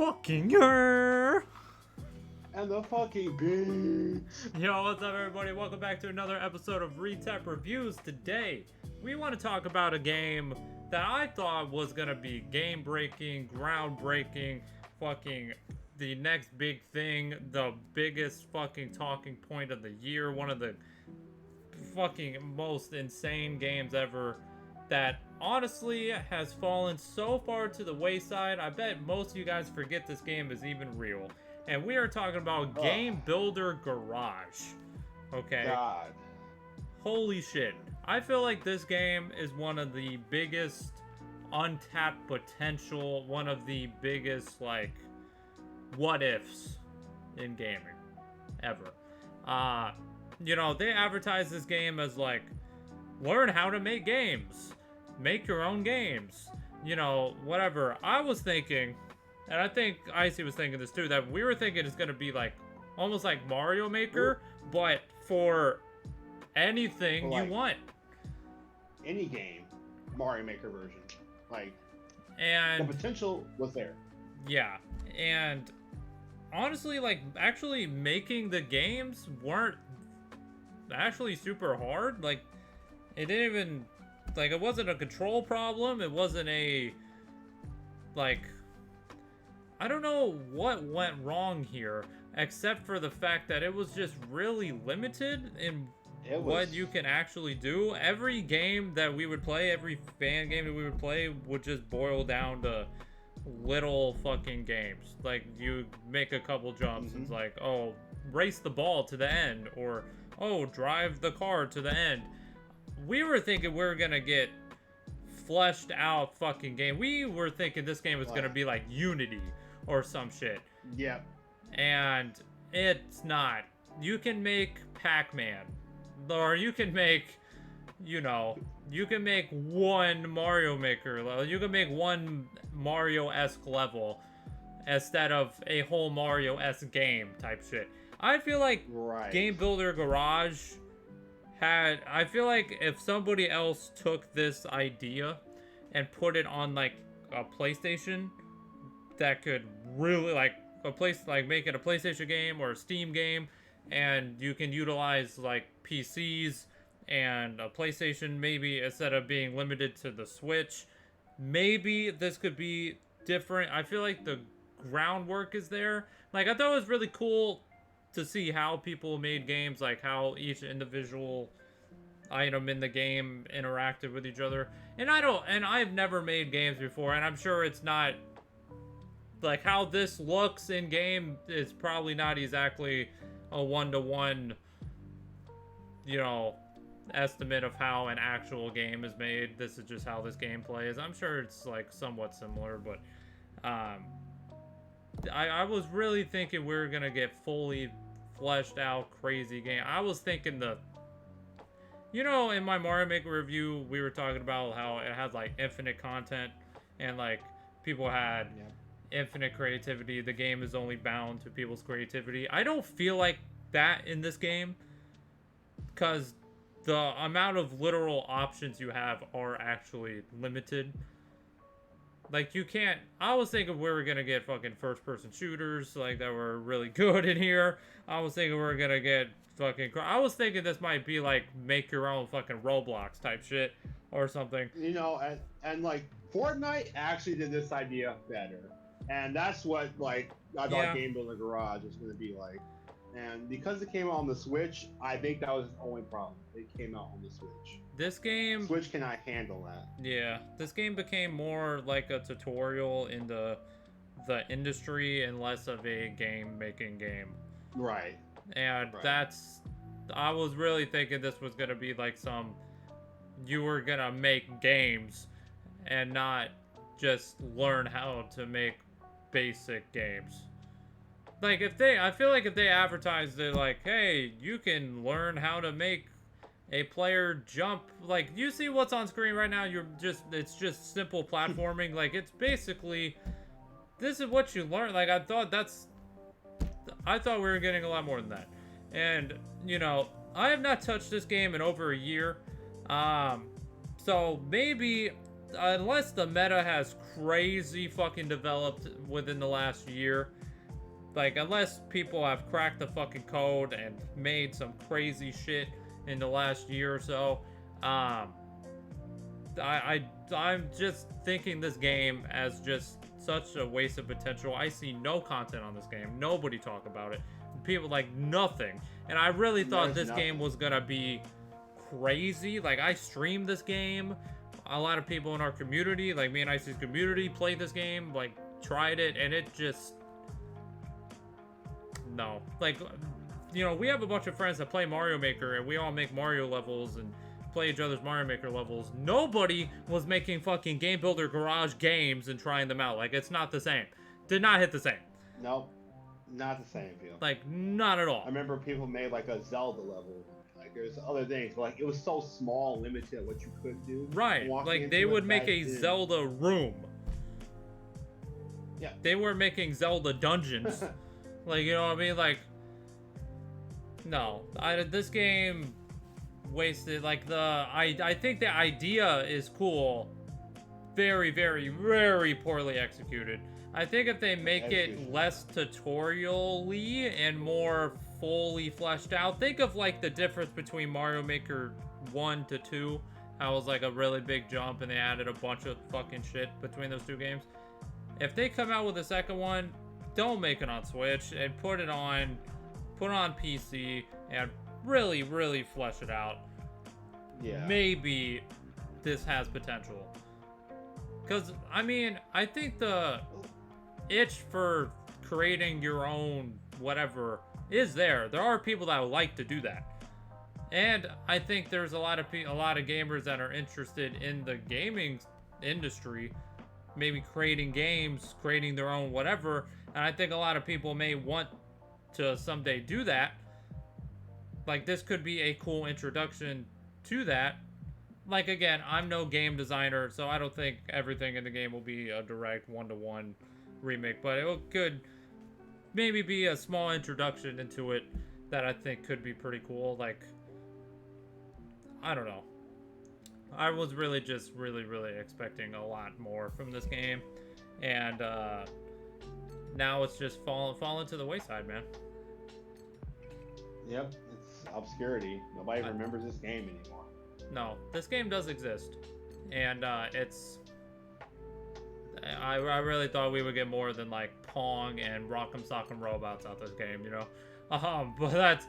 fucking year. And the fucking beats. Yo, what's up, everybody? Welcome back to another episode of Retep Reviews. Today, we want to talk about a game that I thought was gonna be game-breaking, groundbreaking, fucking the next big thing, the biggest fucking talking point of the year, one of the fucking most insane games ever that honestly has fallen so far to the wayside. I bet most of you guys forget this game is even real. And we are talking about Game Builder Garage. Okay. God. Holy shit. I feel like this game is one of the biggest untapped potential, one of the biggest, like, what ifs in gaming ever. You know, they advertise this game as like, learn how to make games, make your own games, you know, whatever. I was thinking, and I think Icy was thinking this too, that we were thinking it's gonna be like almost like Mario Maker, but for anything you want. Any game, Mario Maker version. Like, and the potential was there. Yeah, and honestly, like, actually making the games weren't actually super hard. Like, it didn't even, like, it wasn't a control problem. It wasn't a, like, I don't know what went wrong here, except for the fact that it was just really limited in what you can actually do. Every game that we would play, every fan game that we would play would just boil down to little fucking games. Like, you make a couple jumps and it's like, oh, race the ball to the end, or oh, drive the car to the end. We were thinking we were gonna get fleshed out fucking game. We were thinking this game was gonna be like Unity or some shit. Yep. And it's not. You can make Pac-Man, or you can make, you know, you can make one Mario Maker level. You can make one Mario-esque level instead of a whole Mario-esque game type shit. I feel like Game Builder Garage had, I feel like if somebody else took this idea and put it on like a PlayStation that could really like make it a PlayStation game or a Steam game, and you can utilize like PCs and a PlayStation, maybe instead of being limited to the Switch, maybe this could be different. I feel like the groundwork is there. Like, I thought it was really cool to see how people made games, like how each individual item in the game interacted with each other. And I've never made games before, and I'm sure it's not like how this looks in game is probably not exactly a one-to-one, you know, estimate of how an actual game is made. This is just how this game plays. I'm sure it's like somewhat similar, but I was really thinking we were gonna get fully fleshed out crazy game. I was thinking you know, in my Mario Maker review, we were talking about how it had like infinite content and like people had infinite creativity. The game is only bound to people's creativity. I don't feel like that in this game, because the amount of literal options you have are actually limited. Like, you can't, I was thinking we were gonna get fucking first-person shooters, like, that were really good in here. I was thinking we were gonna get fucking, I was thinking this might be like make your own fucking Roblox type shit or something. You know, and like Fortnite actually did this idea better, and that's what like I thought Game Builder Garage was gonna be like. And because it came out on the Switch, I think that was the only problem. It came out on the Switch. This game, Switch cannot handle that. Yeah, this game became more like a tutorial in the industry and less of a game-making game. Right. And that's, I was really thinking this was gonna be like you were gonna make games and not just learn how to make basic games. Like, I feel like if they advertised it like, hey, you can learn how to make a player jump, like, you see what's on screen right now, it's just simple platforming. Like, it's basically, this is what you learn. Like, I thought we were getting a lot more than that. And, you know, I have not touched this game in over a year. So maybe unless the meta has crazy fucking developed within the last year, like, unless people have cracked the fucking code and made some crazy shit in the last year or so, I'm just thinking this game as just such a waste of potential. I see no content on this game. Nobody talk about it. People like nothing. And I really thought this game was gonna be crazy. Like, I streamed this game. A lot of people in our community, like me and Icy's community, played this game, like, tried it, and it just... No. Like, you know, we have a bunch of friends that play Mario Maker, and we all make Mario levels and play each other's Mario Maker levels. Nobody was making fucking Game Builder Garage games and trying them out. Like, it's not the same. Did not hit the same. Nope. Not the same feel. Like, not at all. I remember people made, like, a Zelda level. Like, there's other things, but, like, it was so small, limited what you could do. Right. Like, they would make a Zelda room. Yeah. They were making Zelda dungeons. Like, you know what I mean? Like, no. This game wasted, like, I think the idea is cool. Very, very, very poorly executed. I think if they make it less tutorial-y and more fully fleshed out, think of, like, the difference between Mario Maker 1 to 2. How it was, like, a really big jump and they added a bunch of fucking shit between those two games. If they come out with a second one, don't make it on Switch and put it on PC and really, really flesh it out. Yeah. Maybe this has potential. Because, I mean, I think the itch for creating your own whatever is there. There are people that would like to do that. And I think there's a lot of gamers that are interested in the gaming industry, maybe creating games, creating their own whatever. And I think a lot of people may want to someday do that. Like, this could be a cool introduction to that. Like, again, I'm no game designer, so I don't think everything in the game will be a direct one-to-one remake, but it could maybe be a small introduction into it that I think could be pretty cool. Like, I don't know. I was really just really expecting a lot more from this game, and now it's just fallen to the wayside, man. Yep, it's obscurity. Nobody remembers this game anymore. No, this game does exist, and it's... I really thought we would get more than, like, Pong and Rock'em Sock'em Robots out this game, you know? But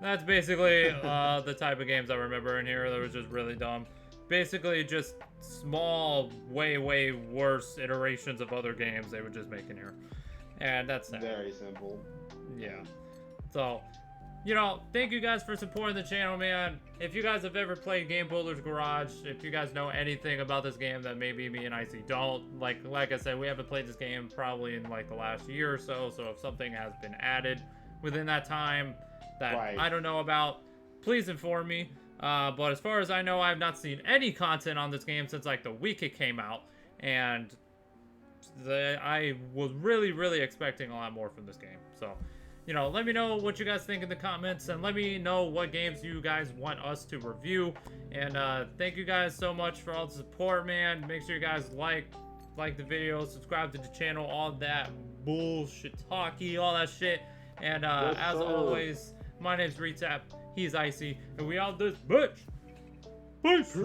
that's basically the type of games I remember in here that was just really dumb. Basically just small, way worse iterations of other games they would just make in here. And that's that. Very simple. Yeah. So... You know, thank you guys for supporting the channel, man. If you guys have ever played Game Builder's Garage, if you guys know anything about this game that maybe me and Icy don't, like I said, we haven't played this game probably in, like, the last year or so, so if something has been added within that time that I don't know about, please inform me. But as far as I know, I have not seen any content on this game since, like, the week it came out, and I was really expecting a lot more from this game, so... You know, let me know what you guys think in the comments, and let me know what games you guys want us to review. And thank you guys so much for all the support, man. Make sure you guys like the video, subscribe to the channel, all that bullshit talky, all that shit. And as always, my name's Retep, he's Icy, and we all this bitch. Peace.